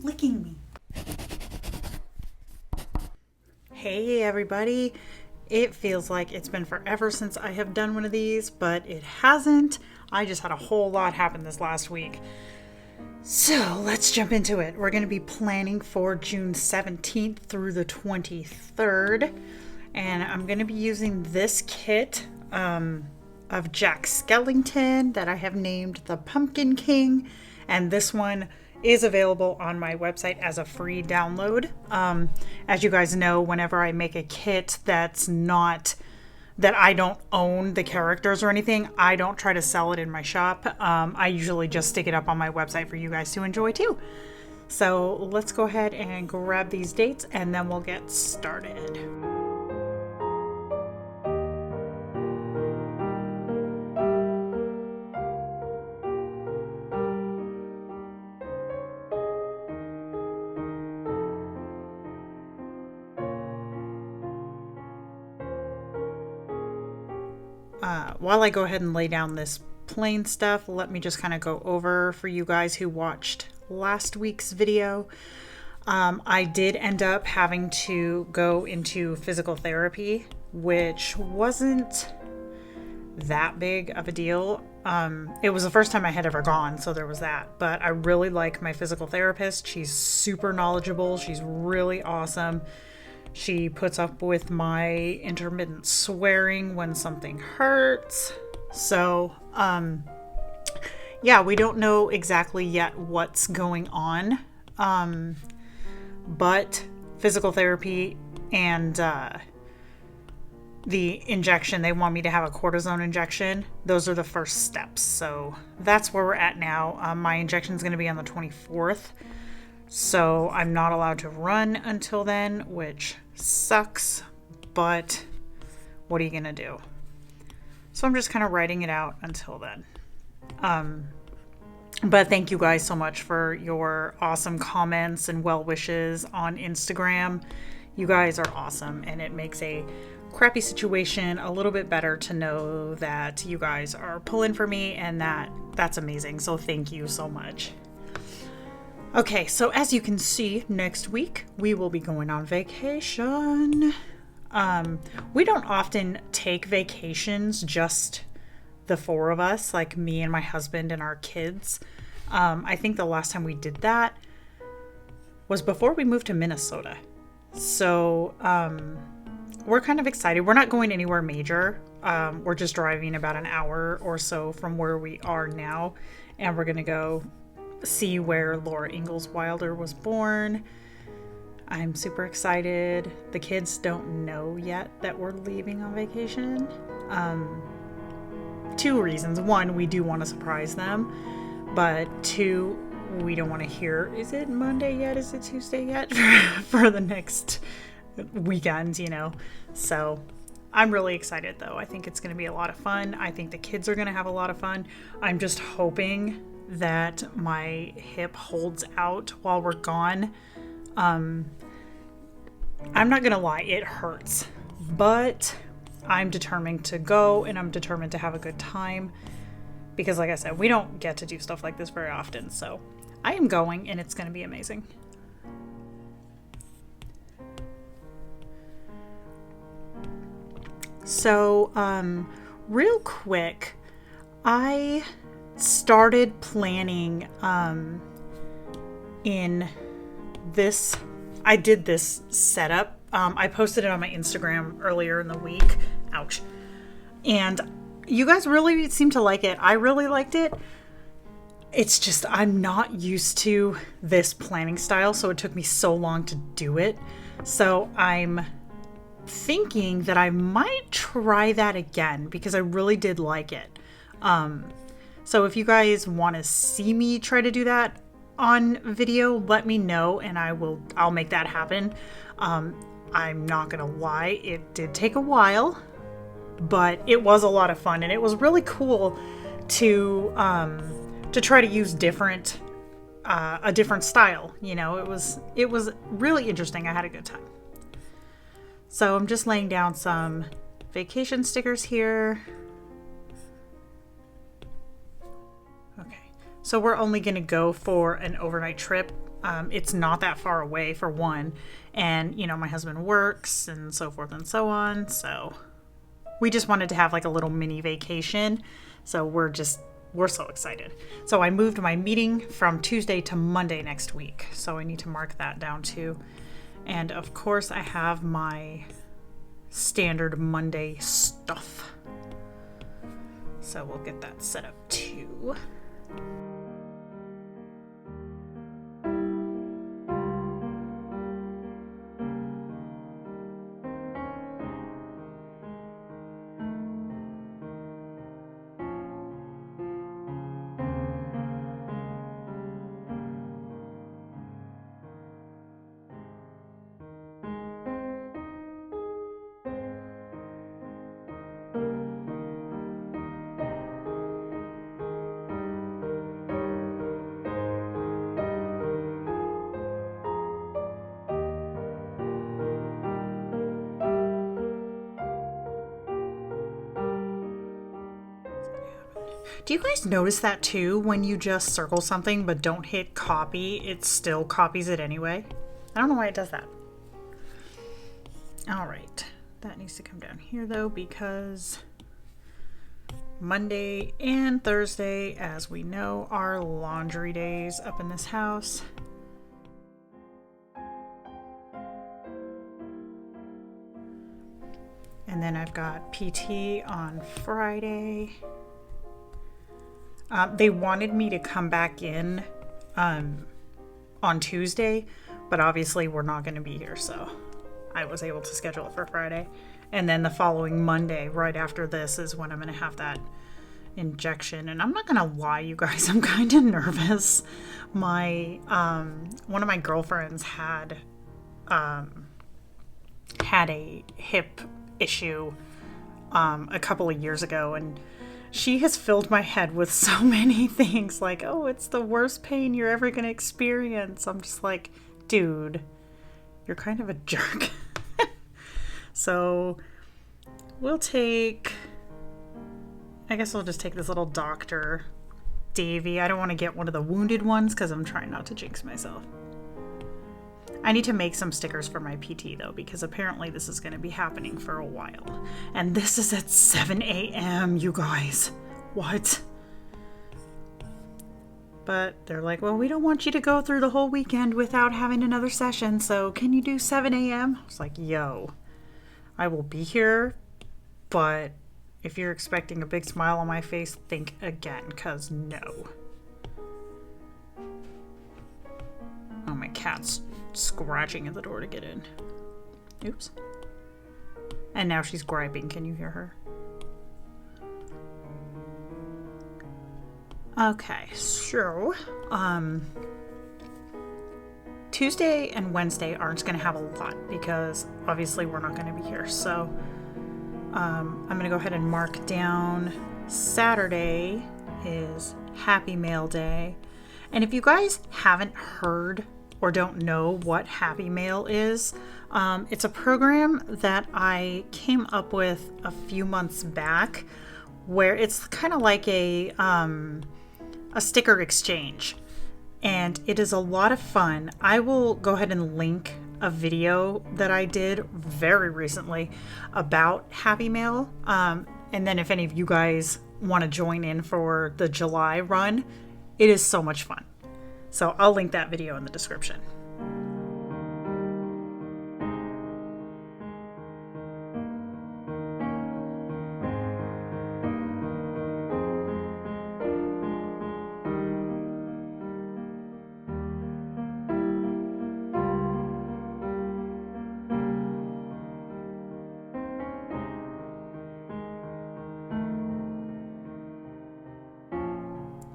licking me? Hey everybody. It feels like it's been forever since I have done one of these, but it hasn't. I just had a whole lot happen this last week. So let's jump into it. We're going to be planning for June 17th through the 23rd. And I'm going to be using this kit of Jack Skellington that I have named the Pumpkin King. And this one is available on my website as a free download. As you guys know, whenever I make a kit that I don't own the characters or anything, I don't try to sell it in my shop. I usually just stick it up on my website for you guys to enjoy too. So let's go ahead and grab these dates and then we'll get started. While I go ahead and lay down this plain stuff, let me just kind of go over for you guys who watched last week's video. I did end up having to go into physical therapy, which wasn't that big of a deal. It was the first time I had ever gone, so there was that. But I really like my physical therapist. She's super knowledgeable. She's really awesome. She puts up with my intermittent swearing when something hurts. So, yeah, we don't know exactly yet what's going on. But physical therapy and the injection, they want me to have a cortisone injection. Those are the first steps. So that's where we're at now. My injection is going to be on the 24th. So I'm not allowed to run until then, which sucks, but what are you going to do? So I'm just kind of writing it out until then. But thank you guys so much for your awesome comments and well wishes on Instagram. You guys are awesome, and it makes a crappy situation a little bit better to know that you guys are pulling for me, and that's amazing. So thank you so much. Okay, so as you can see, next week we will be going on vacation. We don't often take vacations, just the four of us, like me and my husband and our kids. I think the last time we did that was before we moved to Minnesota. So we're kind of excited. We're not going anywhere major. We're just driving about an hour or so from where we are now, and we're going to go see where Laura Ingalls Wilder was born. I'm super excited. The kids don't know yet that we're leaving on vacation. Two reasons. One, we do want to surprise them. But two, we don't want to hear, is it Monday yet? Is it Tuesday yet? for the next weekend, you know. So I'm really excited though. I think it's going to be a lot of fun. I think the kids are going to have a lot of fun. I'm just hoping that my hip holds out while we're gone. I'm not gonna lie, it hurts, but I'm determined to go, and I'm determined to have a good time, because like I said, we don't get to do stuff like this very often. So I am going, and it's gonna be amazing. So real quick, I started planning in this. I did this setup. I posted it on my Instagram earlier in the week. Ouch. And you guys really seem to like it. I really liked it. It's just I'm not used to this planning style, so it took me so long to do it. So I'm thinking that I might try that again because I really did like it. So if you guys want to see me try to do that on video, let me know and I'll make that happen. I'm not gonna lie, it did take a while, but it was a lot of fun, and it was really cool to try to use a different style. You know, it was really interesting. I had a good time. So I'm just laying down some vacation stickers here. Okay, so we're only going to go for an overnight trip It's not that far away, for one. And, you know, my husband works and so forth and so on. So we just wanted to have like a little mini vacation. So we're so excited. So I moved my meeting from Tuesday to Monday next week. So I need to mark that down too. And of course I have my standard Monday stuff. So we'll get that set up too. Do you guys notice that too? When you just circle something but don't hit copy, it still copies it anyway? I don't know why it does that. All right, that needs to come down here though, because Monday and Thursday, as we know, are laundry days up in this house. And then I've got PT on Friday. They wanted me to come back in on Tuesday, but obviously we're not going to be here, so I was able to schedule it for Friday. And then the following Monday, right after this, is when I'm going to have that injection. And I'm not going to lie, you guys, I'm kind of nervous. My one of my girlfriends had a hip issue a couple of years ago, and she has filled my head with so many things like, oh, it's the worst pain you're ever going to experience. I'm just like, dude, you're kind of a jerk. So I guess we'll just take this little Dr. Davy. I don't want to get one of the wounded ones because I'm trying not to jinx myself. I need to make some stickers for my PT though, because apparently this is going to be happening for a while. And this is at 7 a.m., you guys. What? But they're like, well, we don't want you to go through the whole weekend without having another session, so can you do 7 a.m.? I was like, yo, I will be here, but if you're expecting a big smile on my face, think again, because no. Oh, my cat's scratching at the door to get in. Oops. And now she's griping. Can you hear her? Okay, so Tuesday and Wednesday aren't going to have a lot because obviously we're not going to be here. So I'm going to go ahead and mark down Saturday is Happy Mail Day. And if you guys haven't heard or don't know what Happy Mail is, it's a program that I came up with a few months back where it's kind of like a sticker exchange. And it is a lot of fun. I will go ahead and link a video that I did very recently about Happy Mail. And then if any of you guys want to join in for the July run, it is so much fun. So I'll link that video in the description.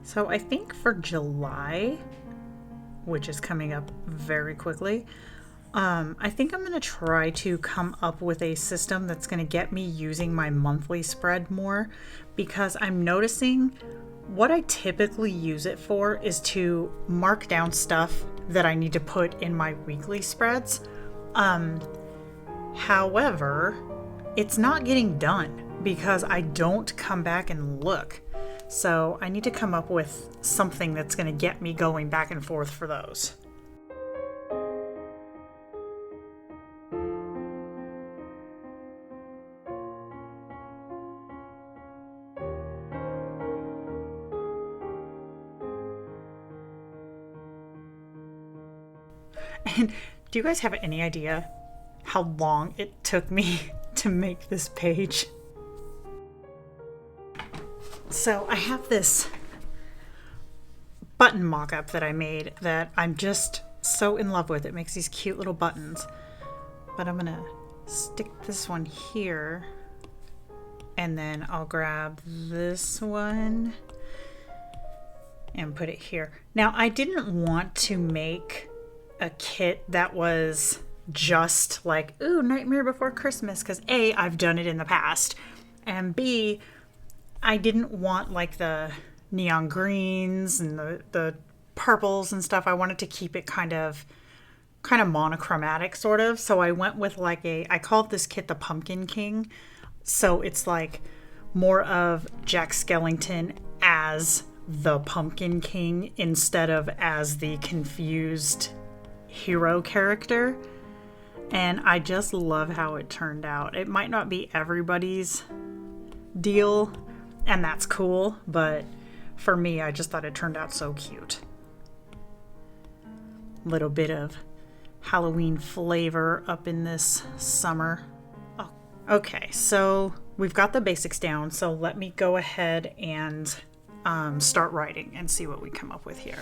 So I think for July, which is coming up very quickly, I think I'm going to try to come up with a system that's going to get me using my monthly spread more, because I'm noticing what I typically use it for is to mark down stuff that I need to put in my weekly spreads. However, it's not getting done because I don't come back and look. So I need to come up with something that's going to get me going back and forth for those. And do you guys have any idea how long it took me to make this page? So I have this button mock-up that I made that I'm just so in love with. It makes these cute little buttons. But I'm gonna stick this one here, and then I'll grab this one and put it here. Now, I didn't want to make a kit that was just like, ooh, Nightmare Before Christmas, because A, I've done it in the past, and B, I didn't want like the neon greens and the purples and stuff. I wanted to keep it kind of monochromatic sort of. So I went with like I called this kit the Pumpkin King. So it's like more of Jack Skellington as the Pumpkin King instead of as the confused hero character. And I just love how it turned out. It might not be everybody's deal, and that's cool, but for me, I just thought it turned out so cute. Little bit of Halloween flavor up in this summer. Oh, okay, so we've got the basics down, so let me go ahead and start writing and see what we come up with here.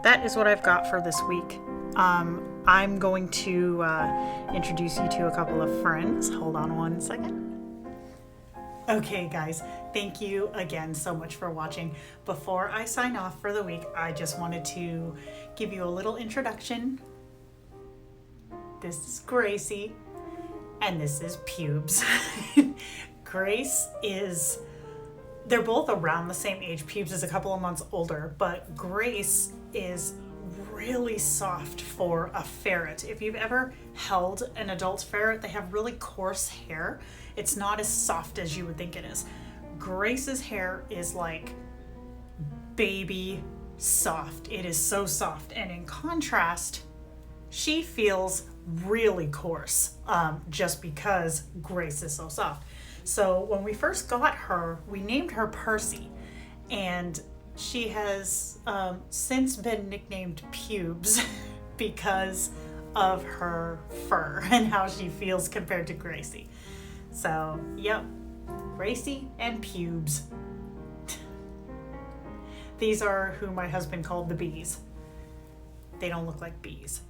That is what I've got for this week. I'm going to introduce you to a couple of friends. Hold on one second. Okay, guys, thank you again so much for watching. Before I sign off for the week, I just wanted to give you a little introduction. This is Gracie, and this is Pubes. Grace is... They're both around the same age. Pubes is a couple of months older, but Grace is really soft for a ferret. If you've ever held an adult ferret, they have really coarse hair. It's not as soft as you would think it is. Grace's hair is like baby soft. It is so soft. And in contrast, she feels really coarse just because Grace is so soft. So when we first got her, we named her Percy, and she has since been nicknamed Pubes because of her fur and how she feels compared to Gracie. So, yep, Gracie and Pubes. These are who my husband called the bees. They don't look like bees.